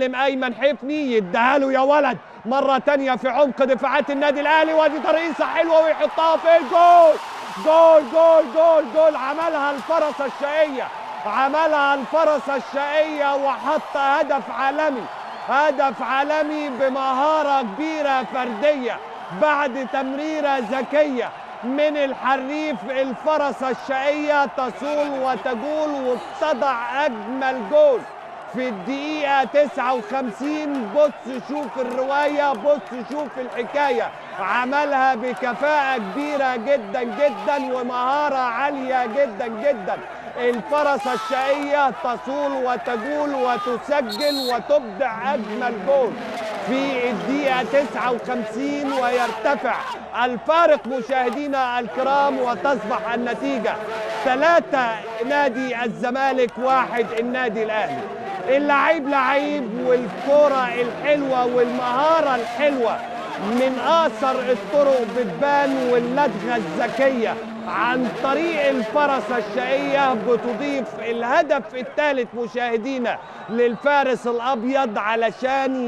المعلم ايمن حفني يديها له يا ولد مره تانيه في عمق دفاعات النادي الاهلي، وادي ترقيصه حلوه ويحطها في الجول. جول جول جول جول. عملها الفرسه الشقيه، عملها الفرسه الشقيه وحط هدف عالمي، هدف عالمي بمهاره كبيره فرديه بعد تمريره ذكيه من الحريف. الفرسه الشقيه تصول وتجول وبتضع اجمل جول في الدقيقة 59. بص شوف الرواية، بص شوف الحكاية، عملها بكفاءة كبيرة جدا جدا ومهارة عالية جدا جدا. الفرسة الشقية تصول وتجول وتسجل وتبدع أجمل جول في الدقيقة 59 ويرتفع الفارق مشاهدينا الكرام، وتصبح النتيجة 3 نادي الزمالك 1 النادي الأهلي. اللعيب لعيب، والكرة الحلوة والمهارة الحلوة من أقصر الطرق بتبان، واللدغة الذكية عن طريق الفرسة الشقية بتضيف الهدف الثالث مشاهدينا للفارس الأبيض علشان